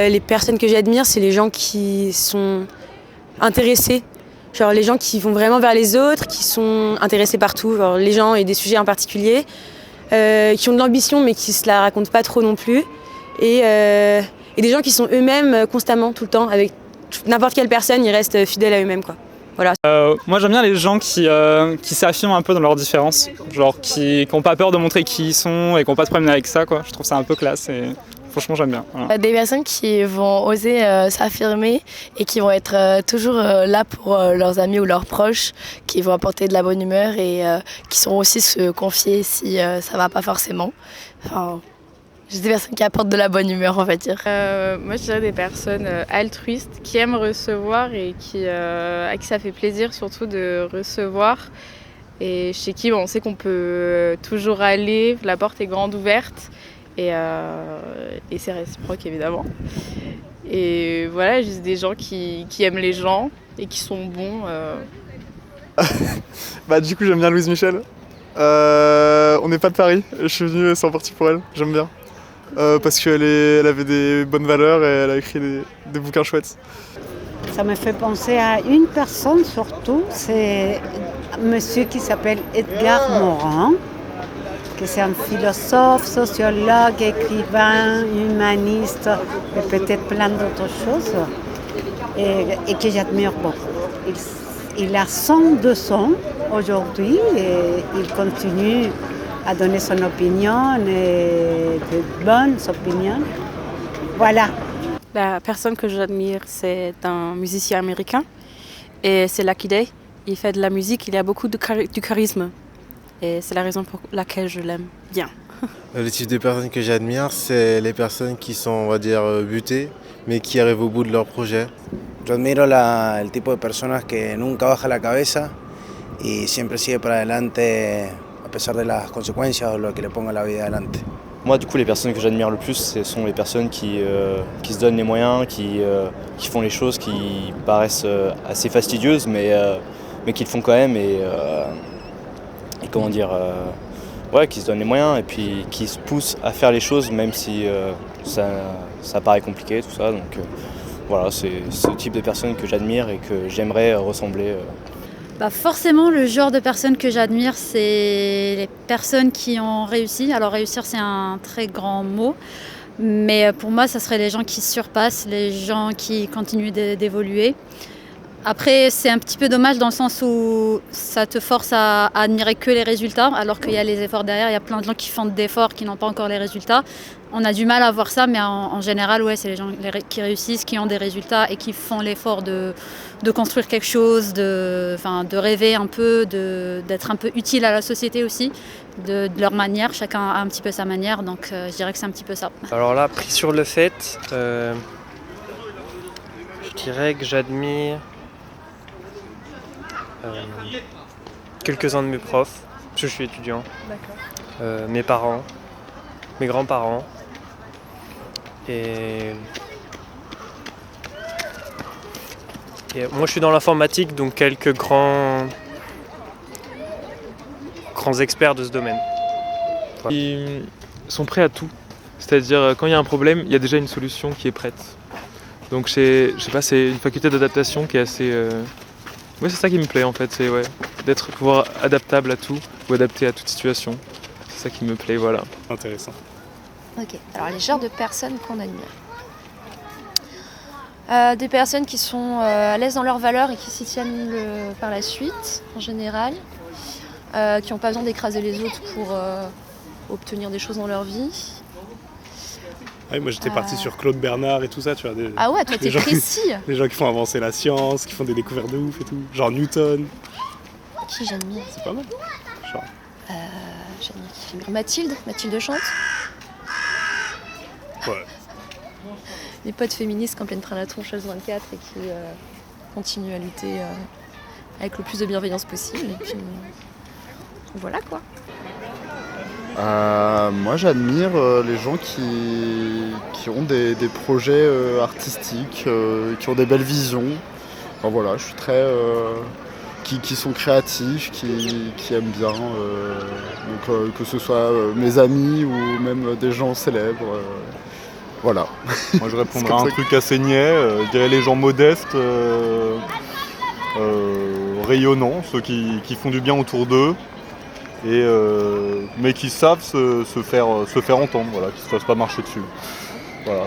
Les personnes que j'admire, c'est les gens qui sont intéressés. Genre les gens qui vont vraiment vers les autres, qui sont intéressés partout, genre les gens et des sujets en particulier, qui ont de l'ambition mais qui se la racontent pas trop non plus. Et des gens qui sont eux-mêmes constamment, tout le temps, avec n'importe quelle personne, ils restent fidèles à eux-mêmes, quoi. Voilà. Moi j'aime bien les gens qui s'affirment un peu dans leurs différences, genre qui n'ont pas peur de montrer qui ils sont et qui n'ont pas de problème avec ça, quoi. Je trouve ça un peu classe et franchement j'aime bien. Voilà. Des personnes qui vont oser s'affirmer et qui vont être toujours là pour leurs amis ou leurs proches, qui vont apporter de la bonne humeur et qui sauront aussi se confier si ça va pas forcément. Enfin, des personnes qui apportent de la bonne humeur, on va dire. Moi, je dirais des personnes altruistes qui aiment recevoir et à qui ça fait plaisir surtout de recevoir. Et chez qui on sait qu'on peut toujours aller, la porte est grande ouverte et c'est réciproque évidemment. Et voilà, juste des gens qui aiment les gens et qui sont bons. Du coup, j'aime bien Louise Michel. On n'est pas de Paris, je suis venu, c'est en partie pour elle, j'aime bien. Parce qu'elle avait des bonnes valeurs et elle a écrit des bouquins chouettes. Ça me fait penser à une personne surtout, c'est un monsieur qui s'appelle Edgar Morin, qui c'est un philosophe, sociologue, écrivain, humaniste et peut-être plein d'autres choses et que j'admire beaucoup. Il a 102 ans aujourd'hui et il continue à donner son opinion et de bonnes opinions. Voilà. La personne que j'admire, c'est un musicien américain et c'est Lucky Day. Il fait de la musique, il a beaucoup du charisme et c'est la raison pour laquelle je l'aime bien. Le type de personnes que j'admire, c'est les personnes qui sont, on va dire, butées, mais qui arrivent au bout de leur projet. Yo admiro el tipo de personas que nunca baja la cabeza y siempre sigue para adelante a pesar de las consecuencias o lo que le ponga la vida adelante. Moi, du coup, les personnes que j'admire le plus, ce sont les personnes qui se donnent les moyens, qui font les choses qui paraissent assez fastidieuses, mais qui le font quand même et comment dire, qui se donnent les moyens et puis qui se poussent à faire les choses même si ça paraît compliqué, tout ça. Donc voilà, c'est ce type de personnes que j'admire et que j'aimerais ressembler. Forcément, le genre de personnes que j'admire, c'est les personnes qui ont réussi. Alors réussir, c'est un très grand mot, mais pour moi, ça serait les gens qui surpassent, les gens qui continuent d'évoluer. Après, c'est un petit peu dommage dans le sens où ça te force à admirer que les résultats, alors qu'il y a les efforts derrière. Il y a plein de gens qui font d'efforts, qui n'ont pas encore les résultats. On a du mal à voir ça, mais en général, ouais, c'est les gens qui réussissent, qui ont des résultats et qui font l'effort de construire quelque chose, de rêver un peu, d'être un peu utile à la société aussi, de leur manière. Chacun a un petit peu sa manière, donc je dirais que c'est un petit peu ça. Alors là, pris sur le fait, je dirais que j'admire quelques-uns de mes profs, parce que je suis étudiant. D'accord. Mes parents, mes grands-parents. Et moi je suis dans l'informatique, donc quelques grands experts de ce domaine. Voilà. Ils sont prêts à tout, c'est-à-dire quand il y a un problème, il y a déjà une solution qui est prête. Donc je sais pas, c'est une faculté d'adaptation qui est assez... Ouais, c'est ça qui me plaît en fait, c'est pouvoir adaptable à tout ou adapté à toute situation. C'est ça qui me plaît, voilà. Intéressant. Ok, alors les genres de personnes qu'on admire. Des personnes qui sont à l'aise dans leurs valeurs et qui s'y tiennent par la suite, en général. Qui n'ont pas besoin d'écraser les autres pour obtenir des choses dans leur vie. Ah oui, moi j'étais parti sur Claude Bernard et tout ça, tu vois. Ah ouais, toi t'es précis. Des gens qui font avancer la science, qui font des découvertes de ouf et tout. Genre Newton. Qui j'admire? C'est pas mal. Genre. J'admire Mathilde chante. Ouais. Les potes féministes qui en pleine prennent la tronche 24 et qui continuent à lutter avec le plus de bienveillance possible. Et puis voilà quoi. Moi j'admire les gens qui ont des projets artistiques, qui ont des belles visions. Enfin, voilà, je suis très... qui sont créatifs, qui aiment bien. Donc que ce soit mes amis ou même des gens célèbres. Voilà. Moi je répondrais à un truc assez niais, je dirais les gens modestes, rayonnants, ceux qui font du bien autour d'eux, mais qui savent se faire entendre, voilà, qui ne se fassent pas marcher dessus. Voilà.